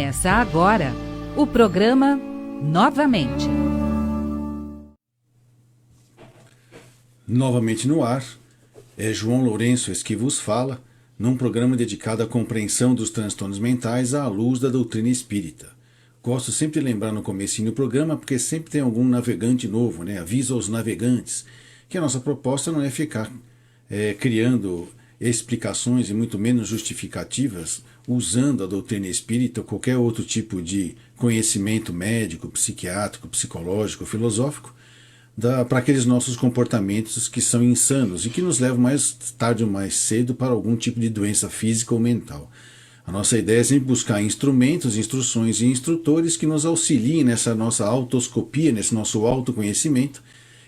Começa agora o programa Novamente. Novamente no ar, é João Lourenço que vos fala, num programa dedicado à compreensão dos transtornos mentais à luz da doutrina espírita. Gosto sempre de lembrar no comecinho do programa, porque sempre tem algum navegante novo, né? Aviso aos navegantes, que a nossa proposta não é ficar criando explicações e muito menos justificativas usando a doutrina espírita ou qualquer outro tipo de conhecimento médico, psiquiátrico, psicológico, filosófico, para aqueles nossos comportamentos que são insanos e que nos levam mais tarde ou mais cedo para algum tipo de doença física ou mental. A nossa ideia é sempre buscar instrumentos, instruções e instrutores que nos auxiliem nessa nossa autoscopia, nesse nosso autoconhecimento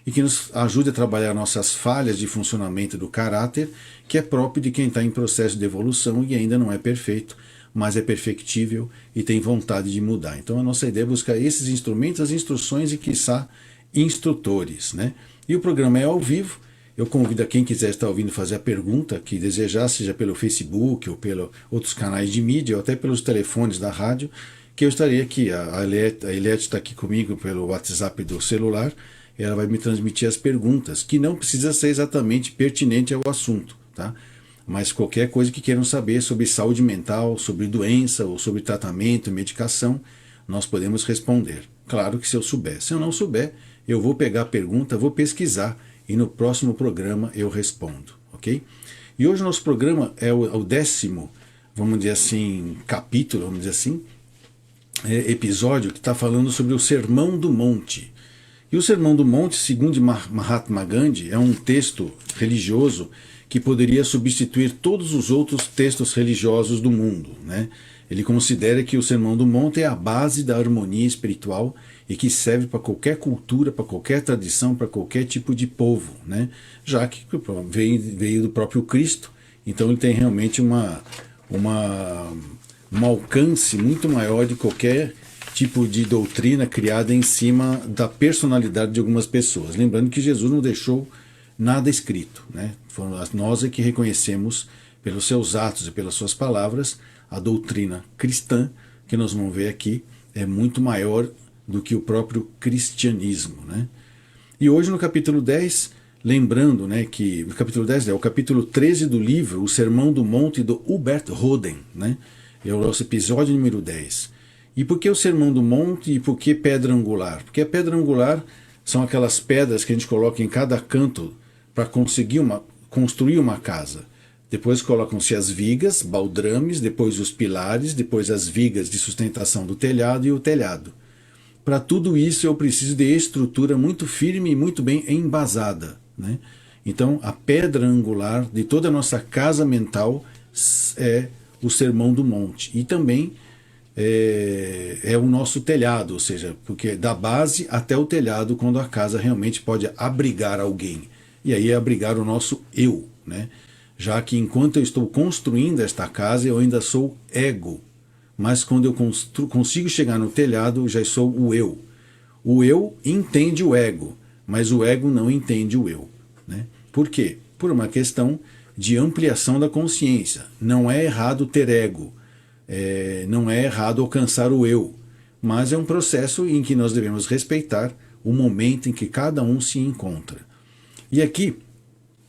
e que nos ajude a trabalhar nossas falhas de funcionamento do caráter, que é próprio de quem está em processo de evolução e ainda não é perfeito, mas é perfectível e tem vontade de mudar. Então a nossa ideia é buscar esses instrumentos, as instruções e, quiçá, instrutores, né? E o programa é ao vivo. Eu convido a quem quiser estar ouvindo fazer a pergunta que desejar, seja pelo Facebook ou pelos outros canais de mídia ou até pelos telefones da rádio, que eu estarei aqui. A Eliette está aqui comigo pelo WhatsApp do celular. Ela vai me transmitir as perguntas, que não precisa ser exatamente pertinente ao assunto, tá? Mas qualquer coisa que queiram saber sobre saúde mental, sobre doença ou sobre tratamento, medicação, nós podemos responder. Claro que se eu souber. Se eu não souber, eu vou pegar a pergunta, vou pesquisar e no próximo programa eu respondo, ok? E hoje o nosso programa é o 10º, vamos dizer assim, capítulo, vamos dizer assim, episódio que está falando sobre o Sermão do Monte. E o Sermão do Monte, segundo Mahatma Gandhi, é um texto religioso que poderia substituir todos os outros textos religiosos do mundo, né? Ele considera que o Sermão do Monte é a base da harmonia espiritual e que serve para qualquer cultura, para qualquer tradição, para qualquer tipo de povo, né? Já que veio do próprio Cristo, então ele tem realmente um alcance muito maior de qualquer tipo de doutrina criada em cima da personalidade de algumas pessoas. Lembrando que Jesus não deixou nada escrito, né? Nós é que reconhecemos pelos seus atos e pelas suas palavras a doutrina cristã, que nós vamos ver aqui, é muito maior do que o próprio cristianismo, né? E hoje no capítulo 10, lembrando, né, que o capítulo 10 é o capítulo 13 do livro O Sermão do Monte, do Hubert Roden, né? É o nosso episódio número 10. E por que o Sermão do Monte e por que pedra angular? Porque a pedra angular são aquelas pedras que a gente coloca em cada canto para conseguir construir uma casa. Depois colocam-se as vigas, baldrames, depois os pilares, depois as vigas de sustentação do telhado e o telhado. Para tudo isso eu preciso de estrutura muito firme e muito bem embasada, né? Então a pedra angular de toda a nossa casa mental é o Sermão do Monte. E também é o nosso telhado, ou seja, porque da base até o telhado, quando a casa realmente pode abrigar alguém. E aí é abrigar o nosso eu, né? Já que enquanto eu estou construindo esta casa, eu ainda sou ego. Mas quando eu consigo chegar no telhado, já sou o eu. O eu entende o ego, mas o ego não entende o eu, né? Por quê? Por uma questão de ampliação da consciência. Não é errado ter ego. Não é errado alcançar o eu, mas é um processo em que nós devemos respeitar o momento em que cada um se encontra. E aqui,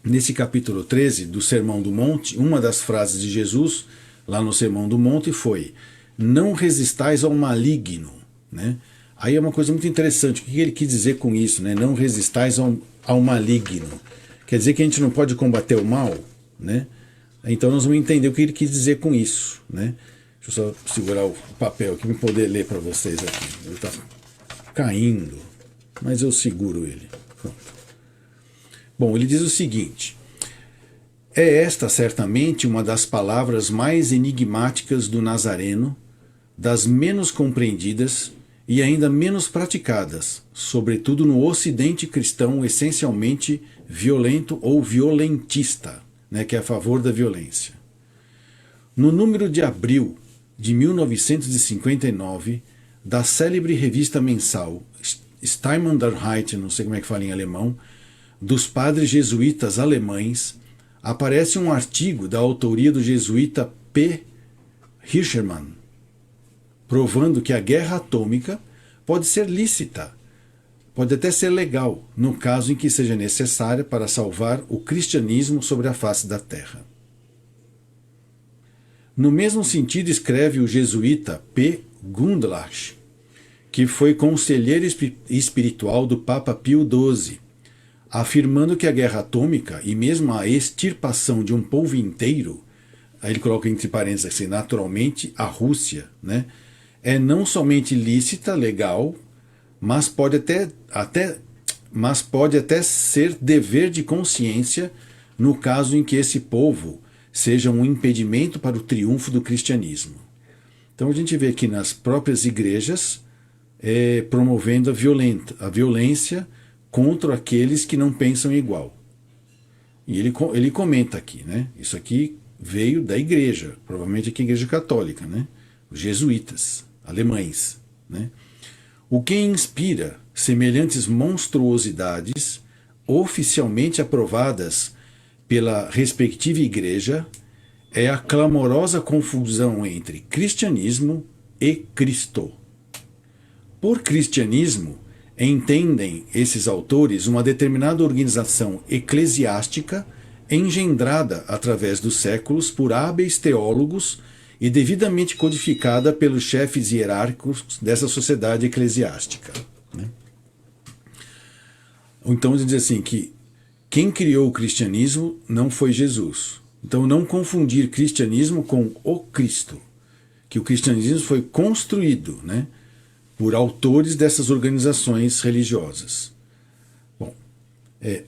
nesse capítulo 13 do Sermão do Monte, uma das frases de Jesus, lá no Sermão do Monte, foi: não resistais ao maligno, né? Aí é uma coisa muito interessante, o que ele quis dizer com isso, né? Não resistais ao maligno. Quer dizer que a gente não pode combater o mal, né? Então nós vamos entender o que ele quis dizer com isso, né? Deixa eu só segurar o papel aqui para poder ler para vocês aqui. Ele está caindo, mas eu seguro ele. Pronto. Bom, ele diz o seguinte: é esta certamente uma das palavras mais enigmáticas do Nazareno, das menos compreendidas e ainda menos praticadas, sobretudo no ocidente cristão essencialmente violento ou violentista, né, que é a favor da violência. No número de abril de 1959, da célebre revista mensal Stimme derHeit, não sei como é que fala em alemão, dos padres jesuítas alemães, aparece um artigo da autoria do jesuíta P. Hirschman, provando que a guerra atômica pode ser lícita, pode até ser legal, no caso em que seja necessária para salvar o cristianismo sobre a face da terra. No mesmo sentido, escreve o jesuíta P. Gundlach, que foi conselheiro espiritual do Papa Pio XII, afirmando que a guerra atômica e mesmo a extirpação de um povo inteiro, aí ele coloca entre parênteses assim, naturalmente a Rússia, né, é não somente lícita, legal, mas pode até ser dever de consciência no caso em que esse povo seja um impedimento para o triunfo do cristianismo. Então a gente vê aqui nas próprias igrejas promovendo a violência contra aqueles que não pensam igual. E ele comenta aqui, né? Isso aqui veio da igreja, provavelmente aqui a igreja católica, né? Os jesuítas, alemães, né? O que inspira semelhantes monstruosidades oficialmente aprovadas pela respectiva igreja é a clamorosa confusão entre cristianismo e Cristo. Por cristianismo, entendem esses autores uma determinada organização eclesiástica engendrada através dos séculos por hábeis teólogos e devidamente codificada pelos chefes hierárquicos dessa sociedade eclesiástica, né? Então, diz assim que quem criou o cristianismo não foi Jesus. Então, não confundir cristianismo com o Cristo, que o cristianismo foi construído, né, por autores dessas organizações religiosas. Bom,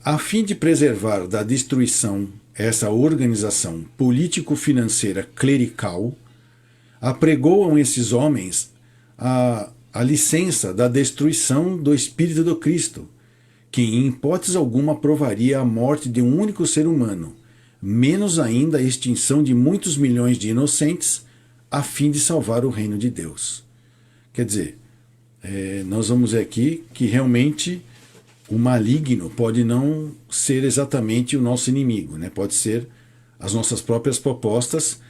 a fim de preservar da destruição essa organização político-financeira clerical, apregoam esses homens a licença da destruição do Espírito do Cristo, que em hipótese alguma provaria a morte de um único ser humano, menos ainda a extinção de muitos milhões de inocentes, a fim de salvar o reino de Deus. Quer dizer, nós vamos ver aqui que realmente o maligno pode não ser exatamente o nosso inimigo, né? Pode ser as nossas próprias propostas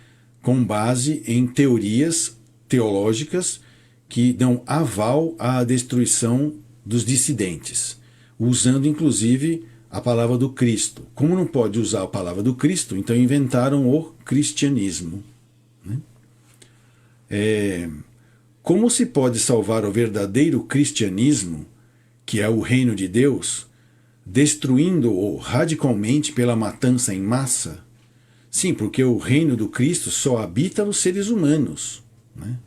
com base em teorias teológicas que dão aval à destruição dos dissidentes, usando inclusive a palavra do Cristo. Como não pode usar a palavra do Cristo, então inventaram o cristianismo, né? Como se pode salvar o verdadeiro cristianismo, que é o reino de Deus, destruindo-o radicalmente pela matança em massa? Sim, porque o reino do Cristo só habita nos seres humanos, né?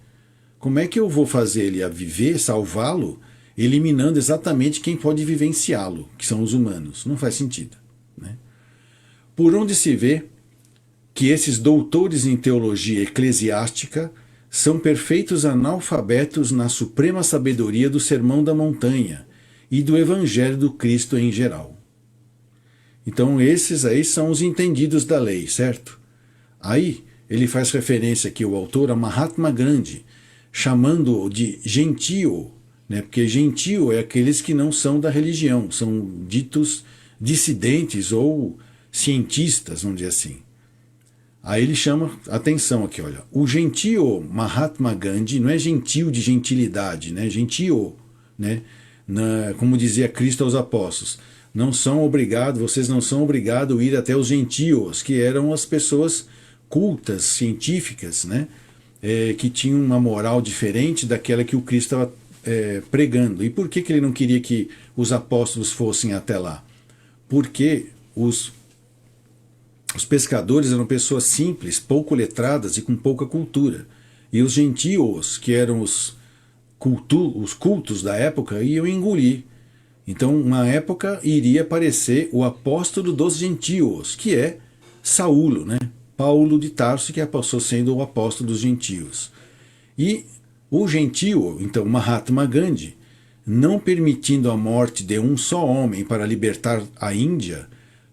Como é que eu vou fazer ele a viver, salvá-lo, eliminando exatamente quem pode vivenciá-lo, que são os humanos? Não faz sentido, né? Por onde se vê que esses doutores em teologia eclesiástica são perfeitos analfabetos na suprema sabedoria do Sermão da Montanha e do Evangelho do Cristo em geral. Então esses aí são os entendidos da lei, certo? Aí ele faz referência aqui, o autor, a Mahatma Gandhi, chamando-o de gentio, né? Porque gentio é aqueles que não são da religião, são ditos dissidentes ou cientistas, vamos dizer assim. Aí ele chama atenção aqui, olha, o gentio Mahatma Gandhi não é gentil de gentilidade, né? Gentio, né? Como dizia Cristo aos apóstolos, vocês não são obrigados a ir até os gentios, que eram as pessoas cultas, científicas, né? Que tinham uma moral diferente daquela que o Cristo estava pregando. E por que ele não queria que os apóstolos fossem até lá? Porque os pescadores eram pessoas simples, pouco letradas e com pouca cultura. E os gentios, que eram os cultos da época, iam engolir. Então, uma época iria aparecer o apóstolo dos gentios, que é Saulo, né? Paulo de Tarso, que passou sendo o apóstolo dos gentios. E o gentio, então Mahatma Gandhi, não permitindo a morte de um só homem para libertar a Índia,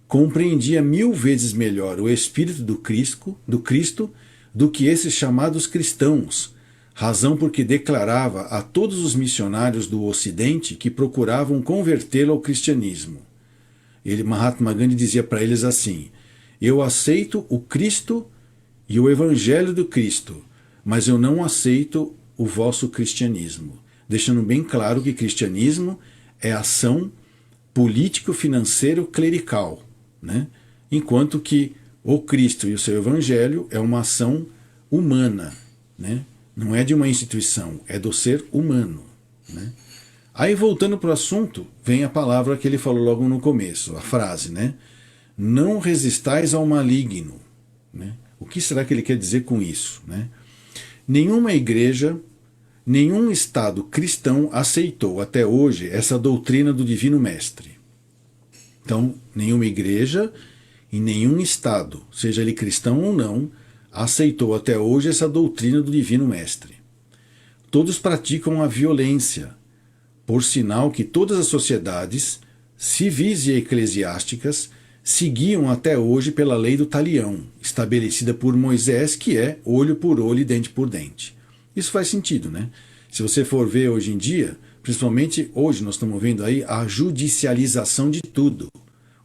compreendia 1000 vezes melhor o espírito do Cristo do que esses chamados cristãos, razão porque declarava a todos os missionários do Ocidente que procuravam convertê-lo ao cristianismo. Mahatma Gandhi dizia para eles assim: eu aceito o Cristo e o Evangelho do Cristo, mas eu não aceito o vosso cristianismo. Deixando bem claro que cristianismo é ação político-financeiro-clerical, né? Enquanto que o Cristo e o seu evangelho é uma ação humana, né? Não é de uma instituição, é do ser humano, né? Aí, voltando para o assunto, vem a palavra que ele falou logo no começo, a frase, né? Não resistais ao maligno, né? O que será que ele quer dizer com isso, né? Nenhuma igreja, nenhum Estado cristão aceitou até hoje essa doutrina do Divino Mestre. Então, nenhuma igreja e nenhum Estado, seja ele cristão ou não, aceitou até hoje essa doutrina do Divino Mestre. Todos praticam a violência, por sinal que todas as sociedades, civis e eclesiásticas, seguiam até hoje pela lei do talião, estabelecida por Moisés, que é olho por olho e dente por dente. Isso faz sentido, né? Se você for ver hoje em dia, principalmente hoje nós estamos vendo aí a judicialização de tudo.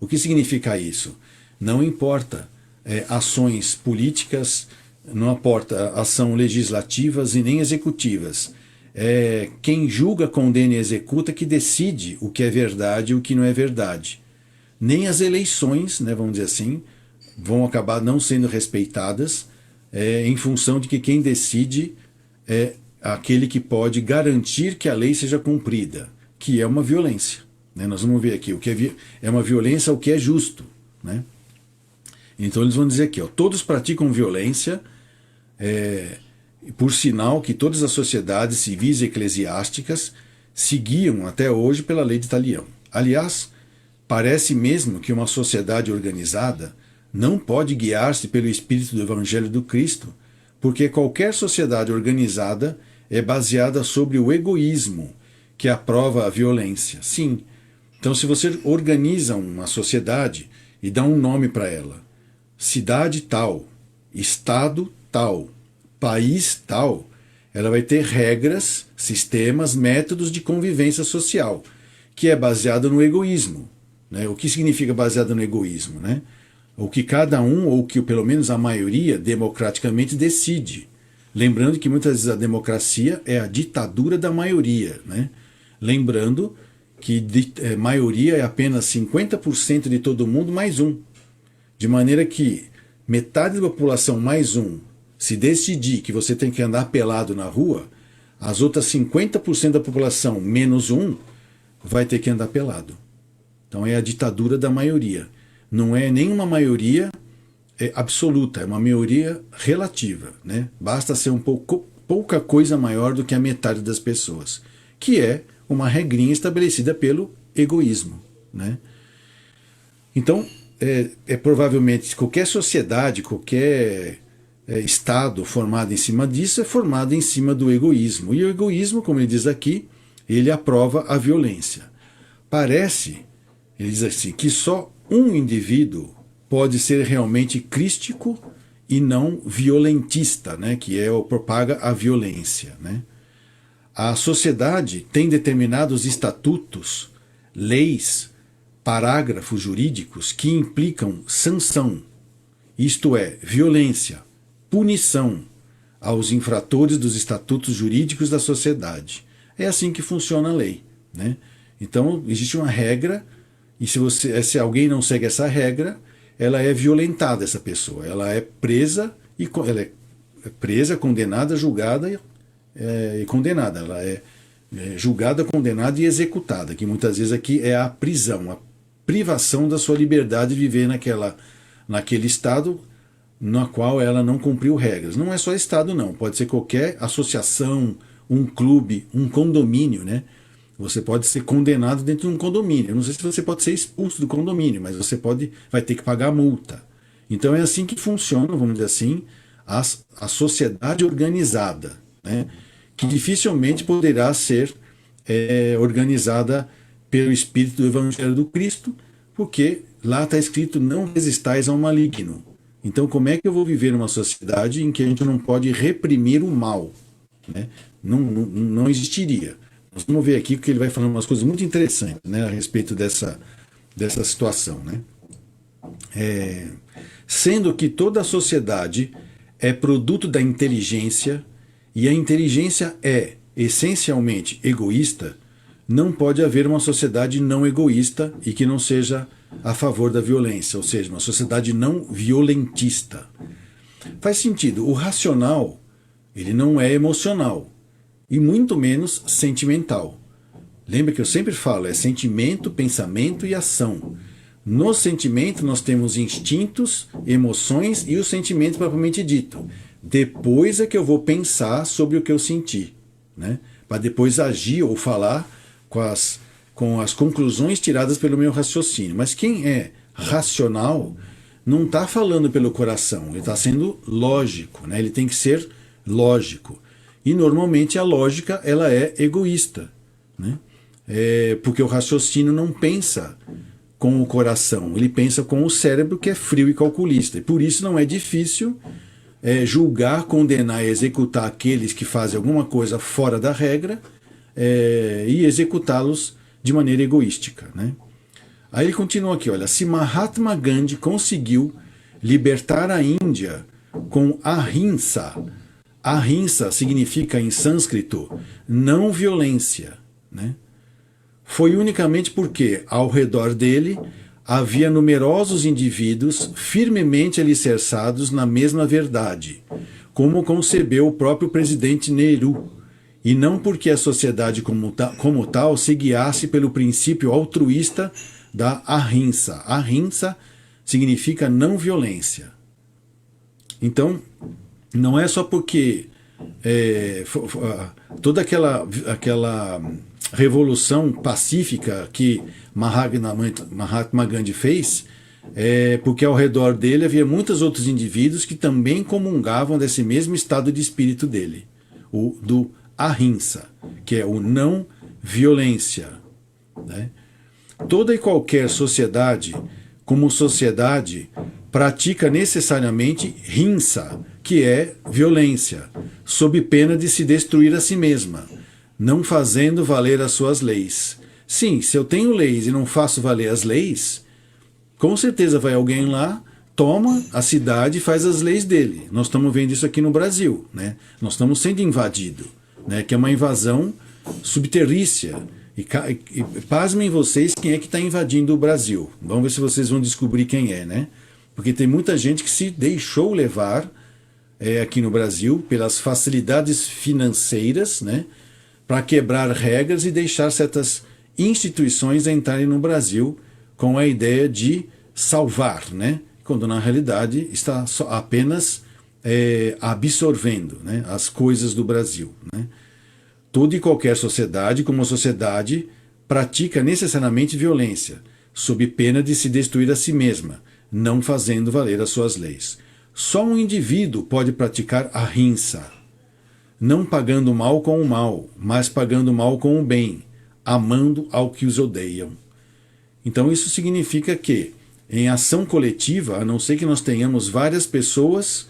O que significa isso? Não importa ações políticas, não importa ação legislativas e nem executivas. Quem julga, condena e executa que decide o que é verdade e o que não é verdade. Nem as eleições, né, vamos dizer assim, vão acabar não sendo respeitadas em função de que quem decide é aquele que pode garantir que a lei seja cumprida, que é uma violência, né? Nós vamos ver aqui, o que é uma violência, o que é justo, né? Então eles vão dizer aqui, todos praticam violência, por sinal que todas as sociedades civis e eclesiásticas seguiam até hoje pela lei de talião. Aliás, parece mesmo que uma sociedade organizada não pode guiar-se pelo espírito do Evangelho do Cristo, porque qualquer sociedade organizada é baseada sobre o egoísmo, que aprova a violência. Sim, então se você organiza uma sociedade e dá um nome para ela, cidade tal, estado tal, país tal, ela vai ter regras, sistemas, métodos de convivência social, que é baseado no egoísmo, né? O que significa baseado no egoísmo, né? O que cada um, ou que pelo menos a maioria, democraticamente decide. Lembrando que muitas vezes a democracia é a ditadura da maioria, né? Lembrando que maioria é apenas 50% de todo mundo mais um. De maneira que metade da população mais um, se decidir que você tem que andar pelado na rua, as outras 50% da população menos um vai ter que andar pelado. Então é a ditadura da maioria. Não é nenhuma maioria absoluta, é uma maioria relativa, né? Basta ser pouca coisa maior do que a metade das pessoas, que é uma regrinha estabelecida pelo egoísmo, né? Então, provavelmente qualquer sociedade, qualquer Estado formado em cima disso é formado em cima do egoísmo. E o egoísmo, como ele diz aqui, ele aprova a violência. Parece, ele diz assim, que só um indivíduo pode ser realmente crístico e não violentista, né? Que propaga a violência, né? A sociedade tem determinados estatutos, leis, parágrafos jurídicos que implicam sanção, isto é, violência, punição aos infratores dos estatutos jurídicos da sociedade. É assim que funciona a lei, né? Então, existe uma regra, e se alguém não segue essa regra, ela é violentada, essa pessoa. Ela é presa, condenada, julgada e condenada. Ela é julgada, condenada e executada, que muitas vezes aqui é a prisão, a privação da sua liberdade de viver naquele estado na qual ela não cumpriu regras. Não é só estado, não. Pode ser qualquer associação, um clube, um condomínio, né? Você pode ser condenado dentro de um condomínio. Eu não sei se você pode ser expulso do condomínio, mas você vai ter que pagar multa. Então é assim que funciona, vamos dizer assim, a sociedade organizada, né? Que dificilmente poderá ser organizada pelo Espírito do Evangelho do Cristo, porque lá está escrito, não resistais ao maligno. Então como é que eu vou viver numa sociedade em que a gente não pode reprimir o mal, né? Não existiria. Nós vamos ver aqui que ele vai falando umas coisas muito interessantes, né, a respeito dessa situação, né? Sendo que toda a sociedade é produto da inteligência e a inteligência é essencialmente egoísta, não pode haver uma sociedade não egoísta e que não seja a favor da violência, ou seja, uma sociedade não violentista. Faz sentido. O racional, ele não é emocional e muito menos sentimental. Lembra que eu sempre falo, é sentimento, pensamento e ação. No sentimento nós temos instintos, emoções e o sentimento propriamente dito. Depois é que eu vou pensar sobre o que eu senti, né? Para depois agir ou falar com as conclusões tiradas pelo meu raciocínio. Mas quem é racional não está falando pelo coração, ele está sendo lógico, né? Ele tem que ser lógico. E normalmente a lógica ela é egoísta, né? Porque o raciocínio não pensa com o coração, ele pensa com o cérebro, que é frio e calculista. E por isso não é difícil julgar, condenar e executar aqueles que fazem alguma coisa fora da regra e executá-los de maneira egoística, né? Aí ele continua aqui, olha, se Mahatma Gandhi conseguiu libertar a Índia com ahimsa, ahimsa significa em sânscrito não violência, né? Foi unicamente porque ao redor dele havia numerosos indivíduos firmemente alicerçados na mesma verdade, como concebeu o próprio presidente Nehru, e não porque a sociedade como tal se guiasse pelo princípio altruísta da ahimsa. Ahimsa significa não violência. Então, não é só porque toda aquela revolução pacífica que Mahatma Gandhi fez, porque ao redor dele havia muitos outros indivíduos que também comungavam desse mesmo estado de espírito dele, do ahimsa, que é o não violência, né? Toda e qualquer sociedade, como sociedade, pratica necessariamente himsa, que é violência, sob pena de se destruir a si mesma, não fazendo valer as suas leis. Sim, se eu tenho leis e não faço valer as leis, com certeza vai alguém lá, toma a cidade e faz as leis dele. Nós estamos vendo isso aqui no Brasil, né? Nós estamos sendo invadidos, né? Que é uma invasão subterrícia. E pasmem vocês quem é que está invadindo o Brasil. Vamos ver se vocês vão descobrir quem é, né? Porque tem muita gente que se deixou levar aqui no Brasil pelas facilidades financeiras, né? Para quebrar regras e deixar certas instituições entrarem no Brasil com a ideia de salvar, né? Quando na realidade está apenas absorvendo, né? As coisas do Brasil, né? Toda e qualquer sociedade, como sociedade, pratica necessariamente violência, sob pena de se destruir a si mesma, não fazendo valer as suas leis. Só um indivíduo pode praticar ahimsa, não pagando mal com o mal, mas pagando mal com o bem, amando ao que os odeiam. Então isso significa que, em ação coletiva, a não ser que nós tenhamos várias pessoas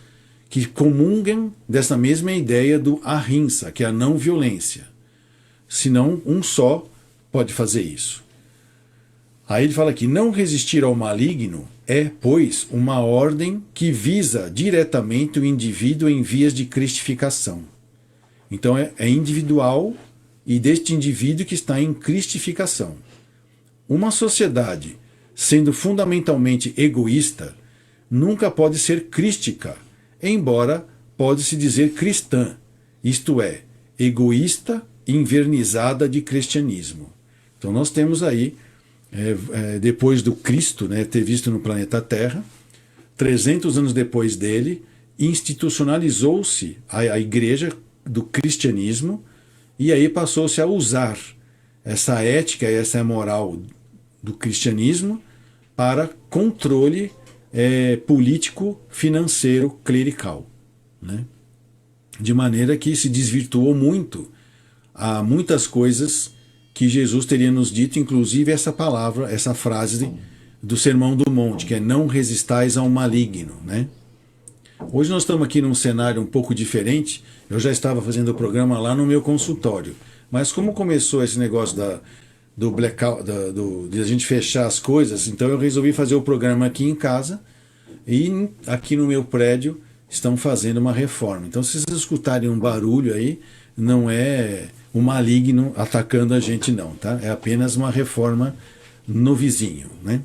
que comungam dessa mesma ideia do ahimsa, que é a não violência. Senão, um só pode fazer isso. Aí ele fala que não resistir ao maligno é, pois, uma ordem que visa diretamente o indivíduo em vias de cristificação. Então é individual e deste indivíduo que está em cristificação. Uma sociedade, sendo fundamentalmente egoísta, nunca pode ser crística, embora pode-se dizer cristã, isto é, egoísta invernizada de cristianismo. Então nós temos aí, depois do Cristo, né, ter visto no planeta Terra, 300 anos depois dele, institucionalizou-se a igreja do cristianismo e aí passou-se a usar essa ética e essa moral do cristianismo para controle político, financeiro, clerical, né? De maneira que se desvirtuou muito a muitas coisas que Jesus teria nos dito, inclusive essa palavra, essa frase do Sermão do Monte, que é não resistais ao maligno, né? Hoje nós estamos aqui num cenário um pouco diferente. Eu já estava fazendo o programa lá no meu consultório, mas como começou esse negócio do blackout, de a gente fechar as coisas, então eu resolvi fazer o programa aqui em casa e aqui no meu prédio estão fazendo uma reforma. Então, se vocês escutarem um barulho aí, não é o maligno atacando a gente, não, tá? É apenas uma reforma no vizinho, né?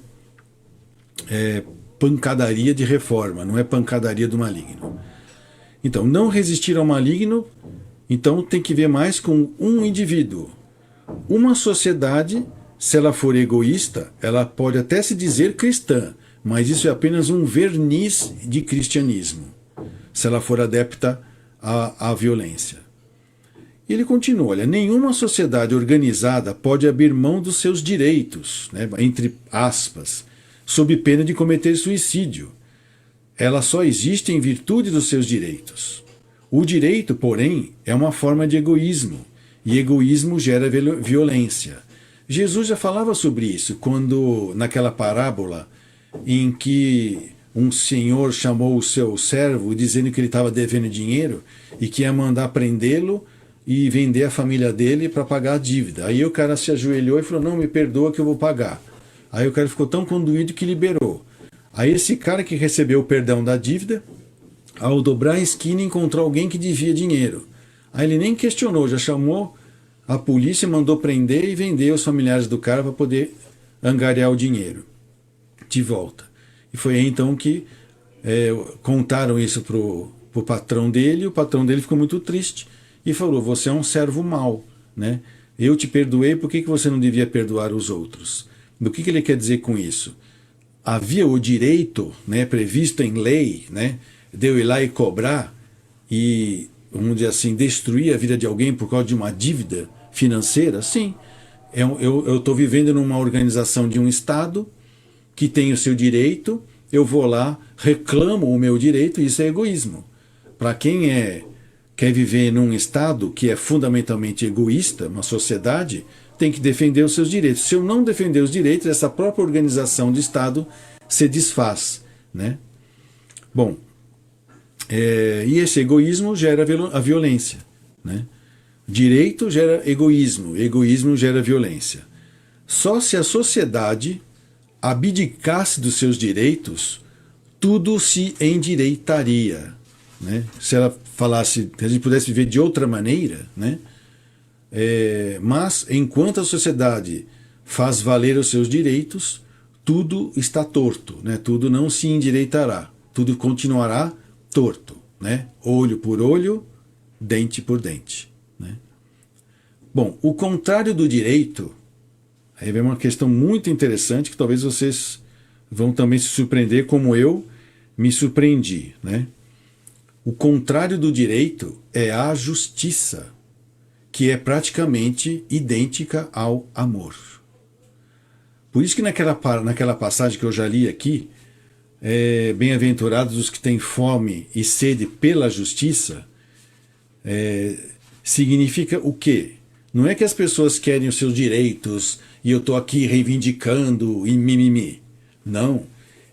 É pancadaria de reforma, não é pancadaria do maligno. Então, não resistir ao maligno, então tem que ver mais com um indivíduo. Uma sociedade, se ela for egoísta, ela pode até se dizer cristã, mas isso é apenas um verniz de cristianismo, se ela for adepta à violência. Ele continua, olha, nenhuma sociedade organizada pode abrir mão dos seus direitos, né, entre aspas, sob pena de cometer suicídio. Ela só existe em virtude dos seus direitos. O direito, porém, é uma forma de egoísmo, e egoísmo gera violência. Jesus já falava sobre isso, quando, naquela parábola em que um senhor chamou o seu servo, dizendo que ele estava devendo dinheiro, e que ia mandar prendê-lo e vender a família dele para pagar a dívida. Aí o cara se ajoelhou e falou, não, me perdoa que eu vou pagar. Aí o cara ficou tão condoído que liberou. Aí esse cara que recebeu o perdão da dívida, ao dobrar a esquina, encontrou alguém que devia dinheiro. Aí ele nem questionou, já chamou a polícia, mandou prender e vender os familiares do cara para poder angariar o dinheiro de volta. E foi aí então que contaram isso pro patrão dele, e o patrão dele ficou muito triste e falou, você é um servo mau, né? Eu te perdoei, por que você não devia perdoar os outros? Do que ele quer dizer com isso? Havia o direito, né, previsto em lei, né, de eu ir lá e cobrar e, vamos dizer assim, destruir a vida de alguém por causa de uma dívida financeira? Sim. Eu estou vivendo numa organização de um Estado que tem o seu direito, eu vou lá, reclamo o meu direito, e isso é egoísmo. Para quem quer viver num Estado que é fundamentalmente egoísta, uma sociedade, tem que defender os seus direitos. Se eu não defender os direitos, essa própria organização de Estado se desfaz, né? Bom, e esse egoísmo gera a violência, né? Direito gera egoísmo, egoísmo gera violência. Só se a sociedade abdicasse dos seus direitos, tudo se endireitaria, né? Se ela falasse, se a gente pudesse viver de outra maneira, né? Mas enquanto a sociedade faz valer os seus direitos, tudo está torto, né? Tudo não se endireitará, tudo continuará torto, né? Olho por olho, dente por dente, né? Bom, o contrário do direito, aí vem uma questão muito interessante que talvez vocês vão também se surpreender como eu me surpreendi, né? O contrário do direito é a justiça, que é praticamente idêntica ao amor. Por isso que naquela passagem que eu já li aqui, bem-aventurados os que têm fome e sede pela justiça, significa o quê? Não é que as pessoas querem os seus direitos e eu estou aqui reivindicando e mimimi. Não.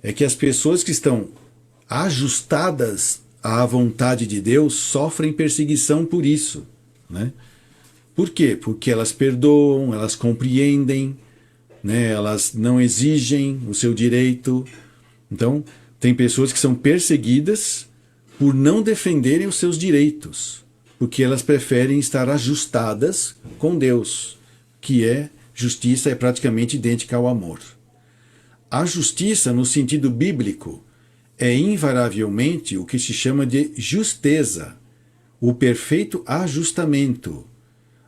É que as pessoas que estão ajustadas à vontade de Deus sofrem perseguição por isso, né? Por quê? Porque elas perdoam, elas compreendem, né? Elas não exigem o seu direito. Então, tem pessoas que são perseguidas por não defenderem os seus direitos, porque elas preferem estar ajustadas com Deus, que justiça é praticamente idêntica ao amor. A justiça, no sentido bíblico, é invariavelmente o que se chama de justeza, o perfeito ajustamento.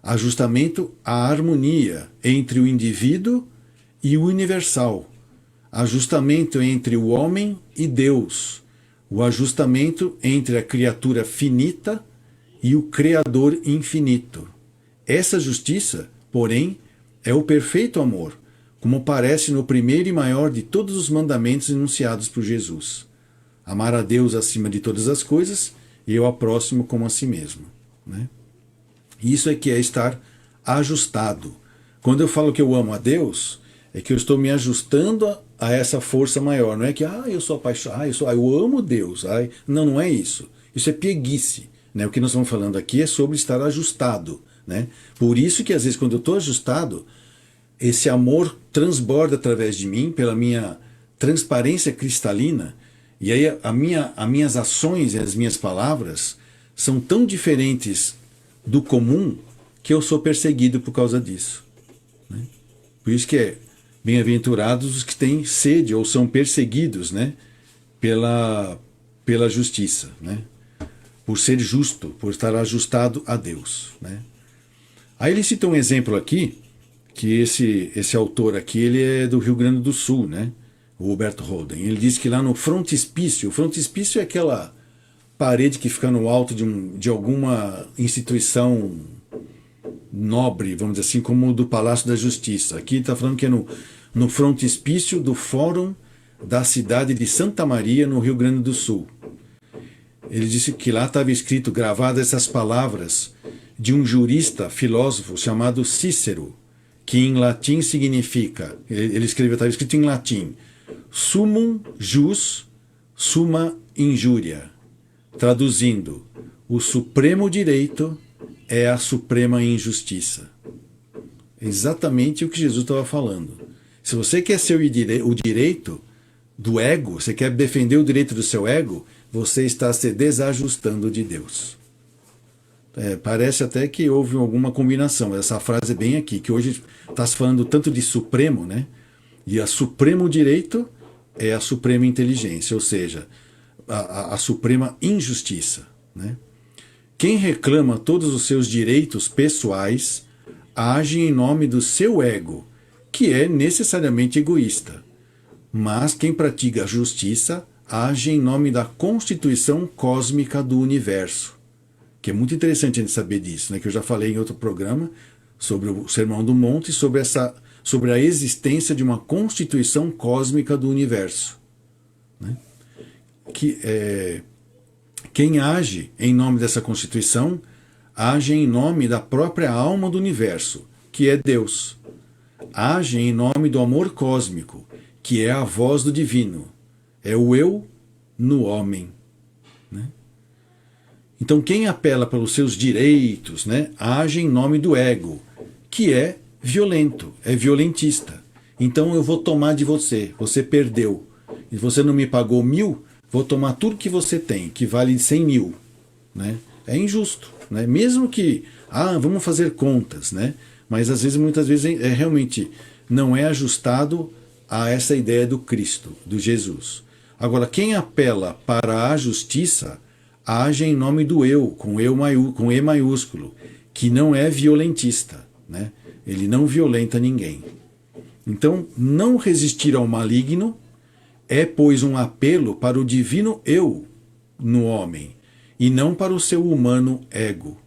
Ajustamento à harmonia entre o indivíduo e o universal. Ajustamento entre o homem e Deus. O ajustamento entre a criatura finita e o Criador infinito. Essa justiça, porém, é o perfeito amor, como aparece no primeiro e maior de todos os mandamentos enunciados por Jesus. Amar a Deus acima de todas as coisas e ao próximo como a si mesmo, né? Isso é que é estar ajustado. Quando eu falo que eu amo a Deus, é que eu estou me ajustando a essa força maior. Não é que eu sou apaixonado, eu amo Deus. Não, não é isso. Isso é pieguice, né? O que nós estamos falando aqui é sobre estar ajustado, né? Por isso que às vezes quando eu estou ajustado, esse amor transborda através de mim, pela minha transparência cristalina, E aí as minhas ações e as minhas palavras são tão diferentes do comum que eu sou perseguido por causa disso. Né? Por isso que é bem-aventurados os que têm sede ou são perseguidos, né? pela justiça, né? Por ser justo, por estar ajustado a Deus. Né? Aí ele cita um exemplo aqui, que esse autor aqui ele é do Rio Grande do Sul, né? O Huberto Holden. Ele diz que lá no frontispício, o frontispício é aquela parede que fica no alto de alguma instituição nobre, vamos dizer assim, como o do Palácio da Justiça. Aqui está falando que é no frontispício do Fórum da cidade de Santa Maria, no Rio Grande do Sul. Ele disse que lá estava escrito, gravadas essas palavras de um jurista, filósofo chamado Cícero, que em latim significa, ele escreveu, estava escrito em latim, summum jus summa injuria. Traduzindo, o supremo direito é a suprema injustiça. Exatamente o que Jesus estava falando. Se você quer ser o direito do ego, você quer defender o direito do seu ego, você está se desajustando de Deus. Parece até que houve alguma combinação. Essa frase é bem aqui, que hoje está se falando tanto de supremo, né? E a supremo direito é a suprema inteligência, ou seja, a suprema injustiça. Né? Quem reclama todos os seus direitos pessoais age em nome do seu ego, que é necessariamente egoísta. Mas quem pratica a justiça age em nome da constituição cósmica do universo. Que é muito interessante a gente saber disso, né? Que eu já falei em outro programa sobre o Sermão do Monte, sobre a existência de uma constituição cósmica do universo. Né? Quem age em nome dessa constituição, age em nome da própria alma do universo, que é Deus. Age em nome do amor cósmico, que é a voz do divino. É o eu no homem. Né? Então quem apela pelos seus direitos, né, age em nome do ego, que é violento, é violentista. Então eu vou tomar de você, você perdeu. E você não me pagou 1.000, vou tomar tudo que você tem, que vale 100.000. Né? É injusto. Né? Mesmo que, vamos fazer contas, né? Mas às vezes, muitas vezes, realmente não é ajustado a essa ideia do Cristo, do Jesus. Agora, quem apela para a justiça, age em nome do eu, com E maiúsculo, que não é violentista. Né? Ele não violenta ninguém. Então, não resistir ao maligno é, pois, um apelo para o divino eu no homem, e não para o seu humano ego.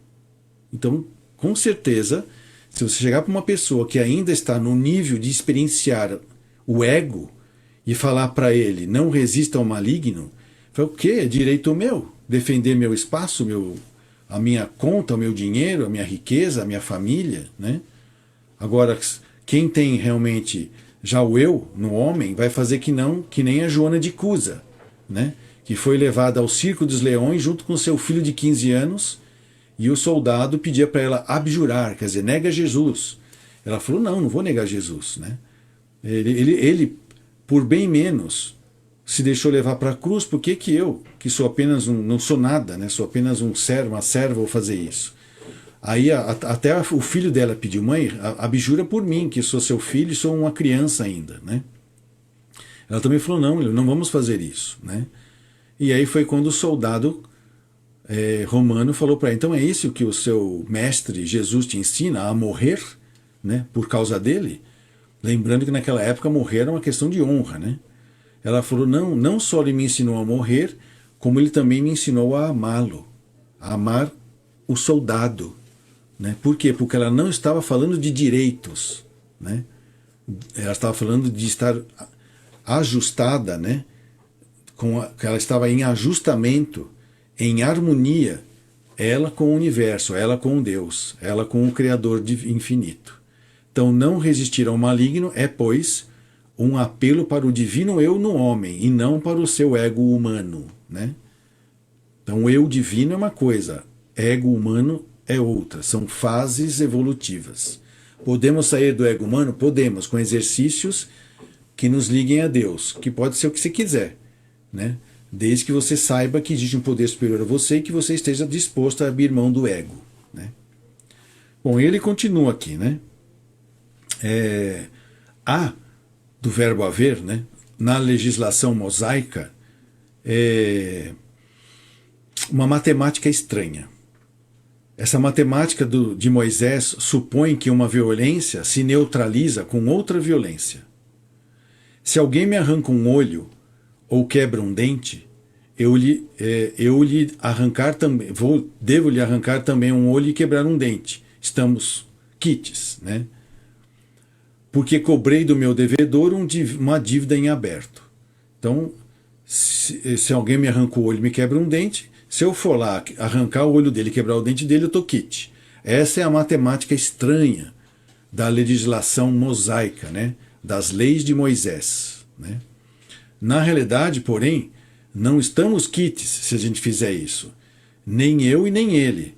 Então, com certeza, se você chegar para uma pessoa que ainda está no nível de experienciar o ego e falar para ele, não resista ao maligno, fala, o quê? É direito meu defender meu espaço, a minha conta, o meu dinheiro, a minha riqueza, a minha família. Né? Agora, quem tem realmente já o eu no homem vai fazer que nem a Joana de Cusa, né? Que foi levada ao Circo dos Leões junto com seu filho de 15 anos, e o soldado pedia para ela abjurar, quer dizer, nega Jesus. Ela falou, não vou negar Jesus. Né? Ele, por bem menos, se deixou levar para a cruz, por que eu, que sou apenas não sou nada, né? Sou apenas uma serva, vou fazer isso? Aí até o filho dela pediu, mãe, abjura por mim, que sou seu filho e sou uma criança ainda. Né? Ela também falou, não vamos fazer isso. Né? E aí foi quando o soldado romano falou para ela, então é isso que o seu mestre Jesus te ensina, a morrer, né, por causa dele? Lembrando que naquela época morrer era uma questão de honra. Né? Ela falou, não só ele me ensinou a morrer, como ele também me ensinou a amá-lo, a amar o soldado. Né? Por quê? Porque ela não estava falando de direitos. Né? Ela estava falando de estar ajustada, né? Ela estava em ajustamento, em harmonia, ela com o universo, ela com Deus, ela com o Criador infinito. Então, não resistir ao maligno é, pois, um apelo para o divino eu no homem, e não para o seu ego humano. Né? Então, o eu divino é uma coisa, ego humano é outra, são fases evolutivas. Podemos sair do ego humano? Podemos, com exercícios que nos liguem a Deus, que pode ser o que você quiser. Né? desde que você saiba que existe um poder superior a você e que você esteja disposto a abrir mão do ego, né? Bom, ele continua aqui, né? Há, do verbo haver, né? Na legislação mosaica, uma matemática estranha. Essa matemática de Moisés supõe que uma violência se neutraliza com outra violência. Se alguém me arranca um olho ou quebra um dente, eu lhe arrancar também, devo lhe arrancar também um olho e quebrar um dente. Estamos quites, né? Porque cobrei do meu devedor uma dívida em aberto. Então, se alguém me arranca o olho e me quebra um dente, se eu for lá arrancar o olho dele e quebrar o dente dele, eu estou quite. Essa é a matemática estranha da legislação mosaica, né? Das leis de Moisés, né? Na realidade, porém, não estamos quites se a gente fizer isso. Nem eu e nem ele.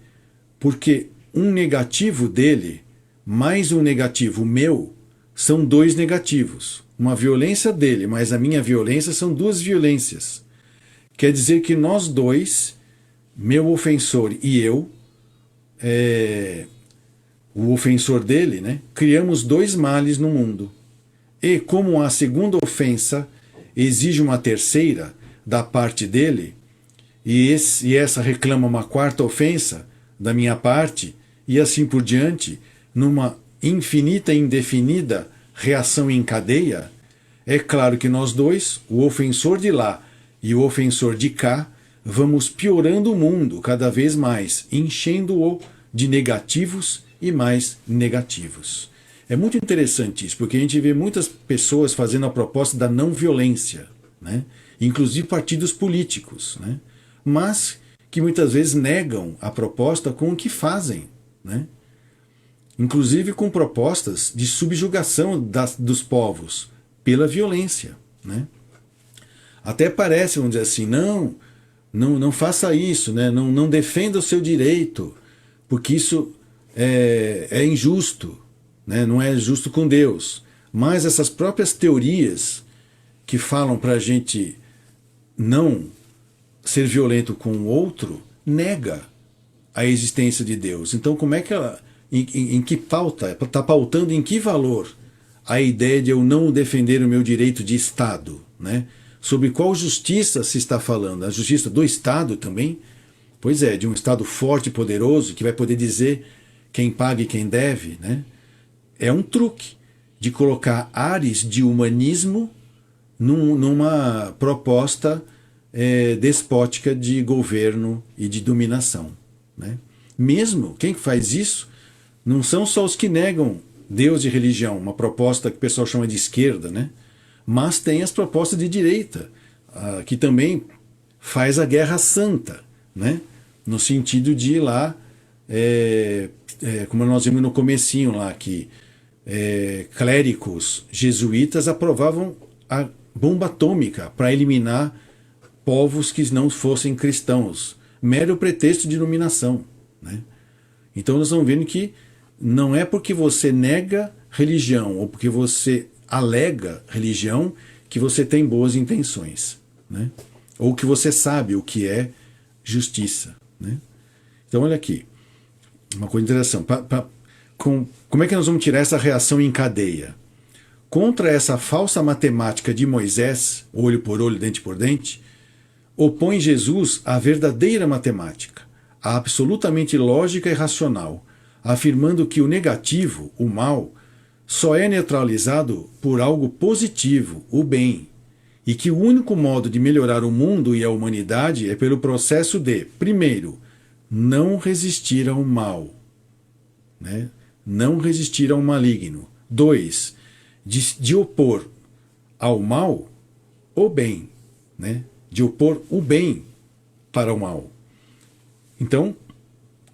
Porque um negativo dele mais um negativo meu são dois negativos. Uma violência dele mais a minha violência são duas violências. Quer dizer que nós dois, meu ofensor e eu, o ofensor dele, né, criamos dois males no mundo. E como a segunda ofensa exige uma terceira da parte dele, e essa reclama uma quarta ofensa da minha parte, e assim por diante, numa infinita e indefinida reação em cadeia, é claro que nós dois, o ofensor de lá e o ofensor de cá, vamos piorando o mundo cada vez mais, enchendo-o de negativos e mais negativos. É muito interessante isso, porque a gente vê muitas pessoas fazendo a proposta da não violência, né? Inclusive partidos políticos, né? Mas que muitas vezes negam a proposta com o que fazem, né? Inclusive com propostas de subjugação dos povos pela violência, né? Até parece, vamos dizer assim, não faça isso, né? Não defenda o seu direito, porque isso é injusto, né? Não é justo com Deus. Mas essas próprias teorias que falam para a gente não ser violento com o outro, nega a existência de Deus. Então, como é que ela, em que pauta, está pautando em que valor a ideia de eu não defender o meu direito de Estado, né? Sobre qual justiça se está falando? A justiça do Estado também? Pois é, de um Estado forte e poderoso que vai poder dizer quem paga e quem deve, né? É um truque de colocar ares de humanismo numa proposta despótica de governo e de dominação, né? Mesmo quem faz isso não são só os que negam Deus e religião, uma proposta que o pessoal chama de esquerda, né? Mas tem as propostas de direita, que também faz a guerra santa, né? No sentido de ir lá, como nós vimos no comecinho lá, que clérigos jesuítas aprovavam a bomba atômica para eliminar povos que não fossem cristãos, mero pretexto de dominação, né? Então nós estamos vendo que não é porque você nega religião ou porque você alega religião que você tem boas intenções, né? Ou que você sabe o que é justiça, né? Então olha aqui, uma coisa interessante. Como é que nós vamos tirar essa reação em cadeia? Contra essa falsa matemática de Moisés, olho por olho, dente por dente, opõe Jesus a verdadeira matemática, a absolutamente lógica e racional, afirmando que o negativo, o mal, só é neutralizado por algo positivo, o bem, e que o único modo de melhorar o mundo e a humanidade é pelo processo de, primeiro, não resistir ao mal, né? Não resistir ao maligno. 2, de opor ao mal o bem, né? De opor o bem para o mal. Então,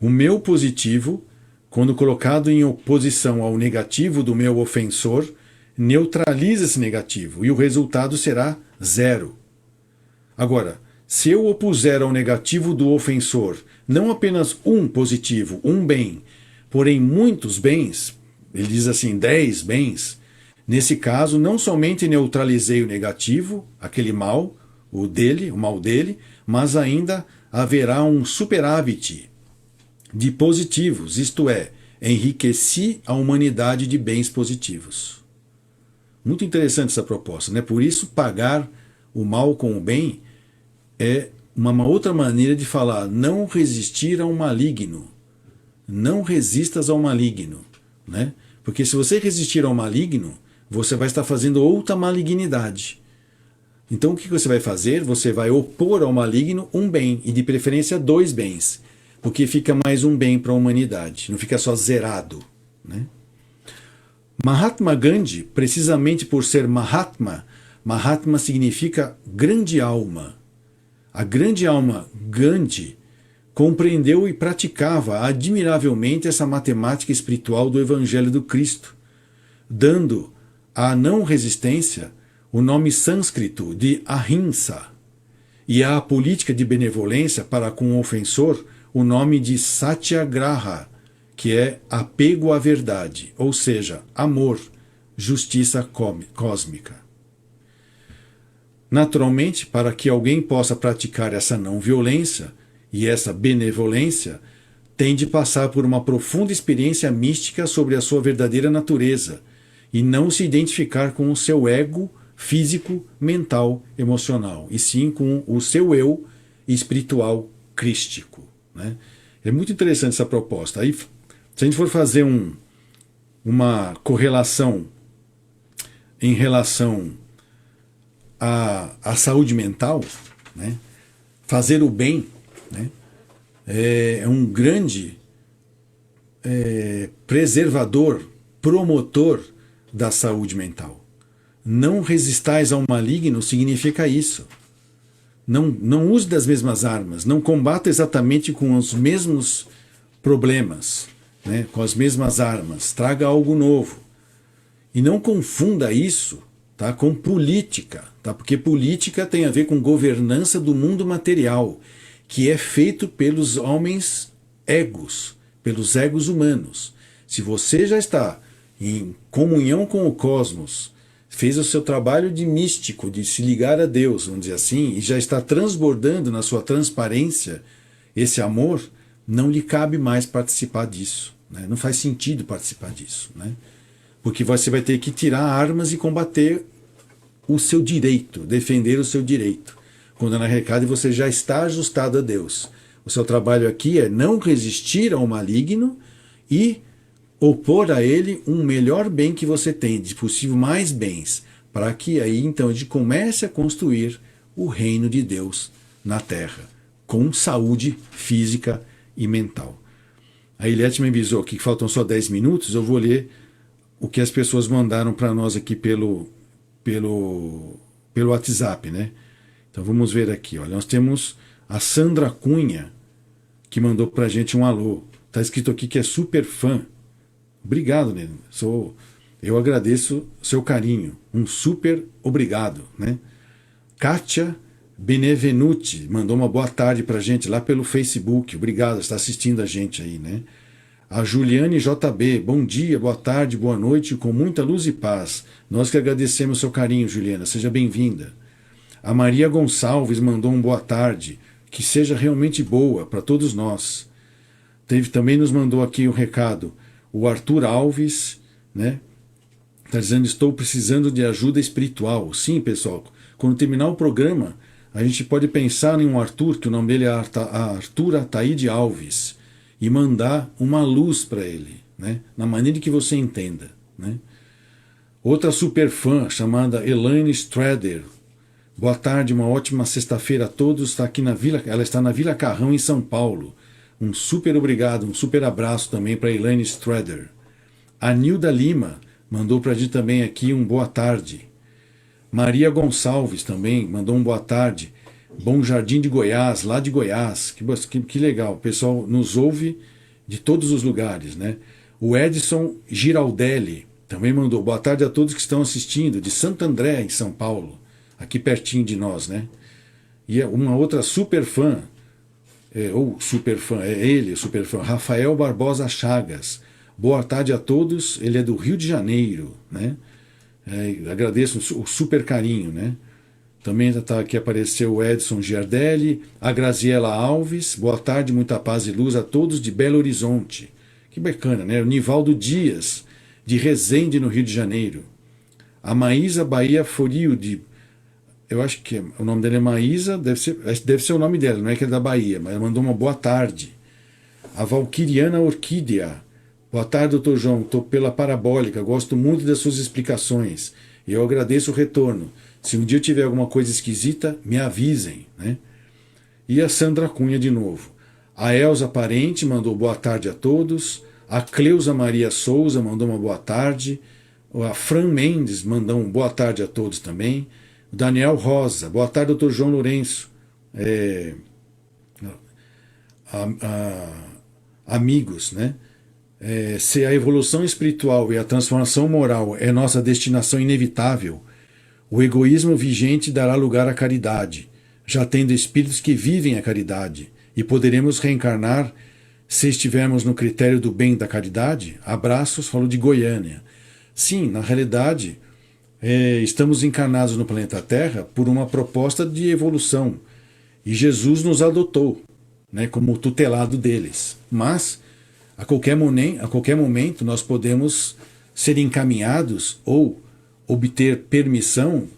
o meu positivo, quando colocado em oposição ao negativo do meu ofensor, neutraliza esse negativo e o resultado será 0. Agora, se eu opuser ao negativo do ofensor não apenas um positivo, um bem, porém muitos bens, ele diz assim, 10 bens, nesse caso não somente neutralizei o negativo, aquele mal, o mal dele, mas ainda haverá um superávit de positivos, isto é, enriqueci a humanidade de bens positivos. Muito interessante essa proposta, né? Por isso, pagar o mal com o bem é uma outra maneira de falar não resistir ao maligno. Não resistas ao maligno, né? Porque se você resistir ao maligno, você vai estar fazendo outra malignidade. Então o que você vai fazer? Você vai opor ao maligno um bem, e de preferência 2 bens, porque fica mais um bem para a humanidade, não fica só zerado, né? Mahatma Gandhi, precisamente por ser Mahatma, Mahatma significa grande alma. A grande alma Gandhi compreendeu e praticava admiravelmente essa matemática espiritual do Evangelho do Cristo, dando à não resistência o nome sânscrito de Ahimsa, e à política de benevolência para com o ofensor o nome de Satyagraha, que é apego à verdade, ou seja, amor, justiça cósmica. Naturalmente, para que alguém possa praticar essa não violência e essa benevolência, tem de passar por uma profunda experiência mística sobre a sua verdadeira natureza e não se identificar com o seu ego físico, mental, emocional, e sim com o seu eu espiritual crístico, né? É muito interessante essa proposta. Aí, se a gente for fazer uma correlação em relação à saúde mental, né? Fazer o bem, né? É um grande preservador, promotor da saúde mental. Não resistais ao maligno significa isso. Não use das mesmas armas, não combata exatamente com os mesmos problemas, né? Com as mesmas armas, traga algo novo. E não confunda isso, tá, com política, tá? Porque política tem a ver com governança do mundo material, que é feito pelos homens egos, pelos egos humanos. Se você já está em comunhão com o cosmos, fez o seu trabalho de místico, de se ligar a Deus, vamos dizer assim, e já está transbordando na sua transparência esse amor, não lhe cabe mais participar disso, né? Não faz sentido participar disso, né? Porque você vai ter que tirar armas e combater o seu direito, defender o seu direito. Quando na realidade você já está ajustado a Deus. O seu trabalho aqui é não resistir ao maligno e opor a ele um melhor bem que você tem, de possível mais bens, para que aí então a gente comece a construir o reino de Deus na Terra, com saúde física e mental. A Eliette me avisou aqui que faltam só 10 minutos, eu vou ler o que as pessoas mandaram para nós aqui pelo WhatsApp, né? Então vamos ver aqui, olha, nós temos a Sandra Cunha, que mandou para a gente um alô. Está escrito aqui que é super fã. Obrigado, né? Eu agradeço seu carinho. Um super obrigado, né? Kátia Benevenuti mandou uma boa tarde para a gente lá pelo Facebook. Obrigado, está assistindo a gente aí, né? A Juliane JB, bom dia, boa tarde, boa noite, com muita luz e paz. Nós que agradecemos seu carinho, Juliana, seja bem-vinda. A Maria Gonçalves mandou um boa tarde, que seja realmente boa para todos nós. Também nos mandou aqui um recado, o Arthur Alves, né? Está dizendo, estou precisando de ajuda espiritual. Sim, pessoal, quando terminar o programa, a gente pode pensar em um Arthur, que o nome dele é Arthur Ataíde Alves, e mandar uma luz para ele, né? Na maneira que você entenda, né? Outra super fã, chamada Elaine Strader. Boa tarde, uma ótima sexta-feira a todos. Está aqui ela está na Vila Carrão, em São Paulo. Um super obrigado, um super abraço também para Elaine Strader. A Nilda Lima mandou para a gente também aqui um boa tarde. Maria Gonçalves também mandou um boa tarde. Bom Jardim de Goiás, lá de Goiás. Que legal, o pessoal nos ouve de todos os lugares, né? O Edson Giraldelli também mandou boa tarde a todos que estão assistindo, de Santo André, em São Paulo, aqui pertinho de nós, né? E uma outra super fã, ele, super fã, Rafael Barbosa Chagas. Boa tarde a todos, ele é do Rio de Janeiro, né? Agradeço o super carinho, né? Também está aqui, apareceu o Edson Giardelli, a Graziela Alves, boa tarde, muita paz e luz a todos de Belo Horizonte. Que bacana, né? O Nivaldo Dias, de Resende, no Rio de Janeiro. A Maísa Bahia Forio, eu acho que o nome dela é Maísa, deve ser o nome dela, não é que é da Bahia, mas ela mandou uma boa tarde. A Valquiriana Orquídea, boa tarde, doutor João, estou pela parabólica, gosto muito das suas explicações. Eu agradeço o retorno. Se um dia eu tiver alguma coisa esquisita, me avisem, né? E a Sandra Cunha de novo. A Elza Parente mandou boa tarde a todos. A Cleusa Maria Souza mandou uma boa tarde. A Fran Mendes mandou uma boa tarde a todos também. O Daniel Rosa, boa tarde, doutor João Lourenço. Amigos, né? Se a evolução espiritual e a transformação moral é nossa destinação inevitável, o egoísmo vigente dará lugar à caridade, já tendo espíritos que vivem a caridade, e poderemos reencarnar se estivermos no critério do bem da caridade. Abraços, falou de Goiânia. Sim, na realidade, estamos encarnados no planeta Terra por uma proposta de evolução, e Jesus nos adotou, né, como tutelado deles. Mas, a qualquer momento, nós podemos ser encaminhados ou obter permissão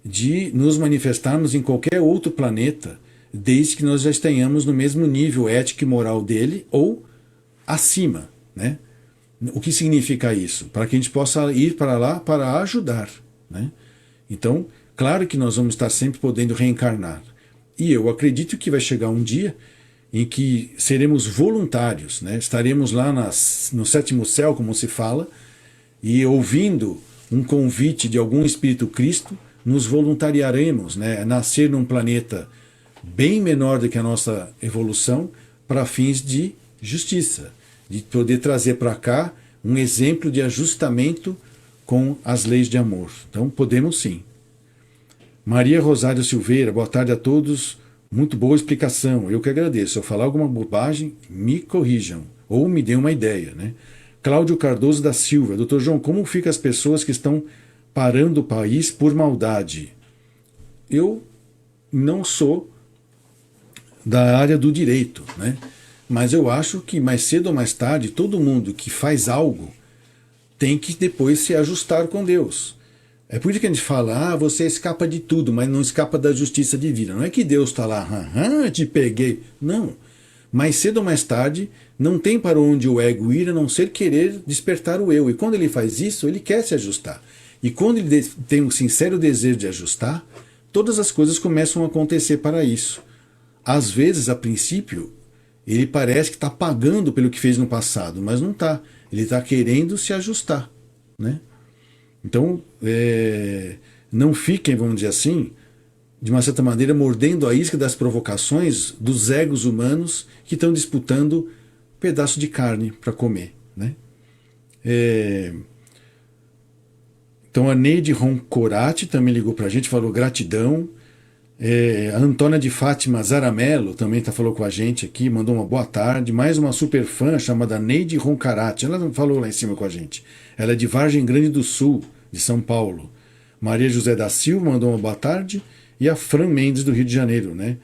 de nos manifestarmos em qualquer outro planeta, desde que nós já tenhamos no mesmo nível ético e moral dele ou acima, né? O que significa isso? Para que a gente possa ir para lá para ajudar, né? Então, claro que nós vamos estar sempre podendo reencarnar. E eu acredito que vai chegar um dia em que seremos voluntários, né? Estaremos lá no sétimo céu, como se fala, e ouvindo um convite de algum Espírito Cristo, nos voluntariaremos, né, a nascer num planeta bem menor do que a nossa evolução, para fins de justiça, de poder trazer para cá um exemplo de ajustamento com as leis de amor. Então, podemos sim. Maria Rosário Silveira, boa tarde a todos, muito boa explicação, eu que agradeço. Se eu falar alguma bobagem, me corrijam, ou me dêem uma ideia, né? Cláudio Cardoso da Silva, doutor João, como ficam as pessoas que estão parando o país por maldade? Eu não sou da área do direito, né? Mas eu acho que mais cedo ou mais tarde, todo mundo que faz algo tem que depois se ajustar com Deus. É por isso que a gente fala, você escapa de tudo, mas não escapa da justiça divina. Não é que Deus está lá, te peguei. Não. Mais cedo ou mais tarde, não tem para onde o ego ir a não ser querer despertar o eu. E quando ele faz isso, ele quer se ajustar. E quando ele tem um sincero desejo de ajustar, todas as coisas começam a acontecer para isso. Às vezes, a princípio, ele parece que está pagando pelo que fez no passado, mas não está. Ele está querendo se ajustar, né? Então, não fiquem, vamos dizer assim, de uma certa maneira, mordendo a isca das provocações dos egos humanos que estão disputando um pedaço de carne para comer, né? Então, a Neide Roncorati também ligou para a gente, falou gratidão. A Antônia de Fátima Zaramelo também falou com a gente aqui, mandou uma boa tarde. Mais uma super fã chamada Neide Roncarati, ela falou lá em cima com a gente. Ela é de Vargem Grande do Sul, de São Paulo. Maria José da Silva mandou uma boa tarde. E a Fran Mendes, do Rio de Janeiro, né?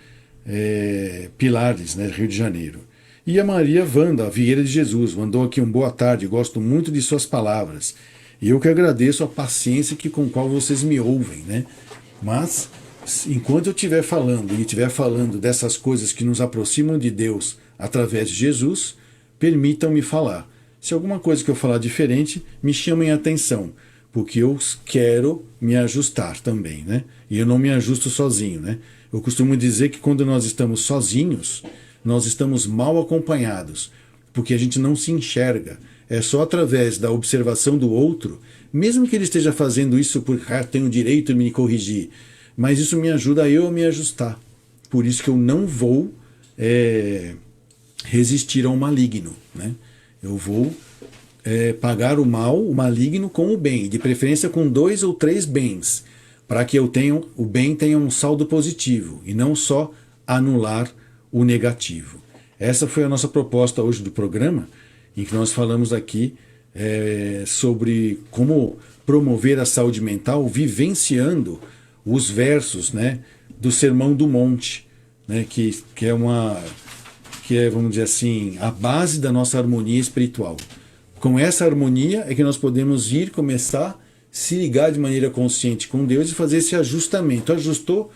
Pilares, né? Rio de Janeiro. E a Maria Wanda Vieira de Jesus mandou aqui um boa tarde, gosto muito de suas palavras. E eu que agradeço a paciência com qual vocês me ouvem, né? Mas, enquanto eu estiver falando e estiver falando dessas coisas que nos aproximam de Deus através de Jesus, permitam-me falar. Se alguma coisa que eu falar diferente, me chamem a atenção, porque eu quero me ajustar também, né? E eu não me ajusto sozinho, né? Eu costumo dizer que quando nós estamos sozinhos, nós estamos mal acompanhados, porque a gente não se enxerga. É só através da observação do outro, mesmo que ele esteja fazendo isso porque tem o direito de me corrigir, mas isso me ajuda a eu me ajustar. Por isso que eu não vou resistir ao maligno, né? Eu vou pagar o mal, o maligno, com o bem, de preferência com 2 ou 3 bens, para que o bem tenha um saldo positivo e não só anular o negativo. Essa foi a nossa proposta hoje do programa, em que nós falamos aqui sobre como promover a saúde mental vivenciando os versos, né, do Sermão do Monte, né, que é, vamos dizer assim, a base da nossa harmonia espiritual. Com essa harmonia é que nós podemos começar a se ligar de maneira consciente com Deus e fazer esse ajustamento. Ajustou,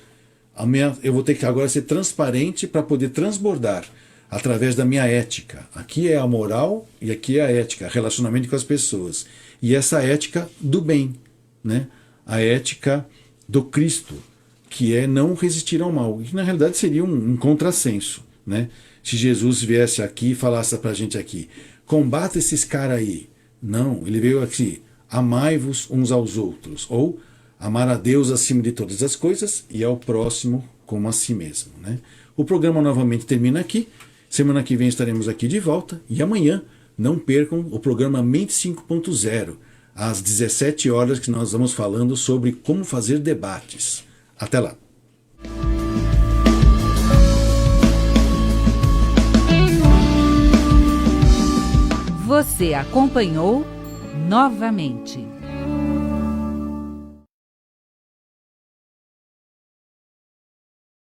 eu vou ter que agora ser transparente para poder transbordar através da minha ética. Aqui é a moral e aqui é a ética, relacionamento com as pessoas. E essa ética do bem, né? A ética do Cristo, que é não resistir ao mal, que na realidade seria um contrassenso, né? Se Jesus viesse aqui e falasse para a gente aqui, combata esses caras aí. Não, ele veio aqui, amai-vos uns aos outros, ou amar a Deus acima de todas as coisas e ao próximo como a si mesmo, né? O programa novamente termina aqui. Semana que vem estaremos aqui de volta e amanhã não percam o programa Mente 5.0, às 17 horas, que nós vamos falando sobre como fazer debates. Até lá! Você acompanhou Novamente.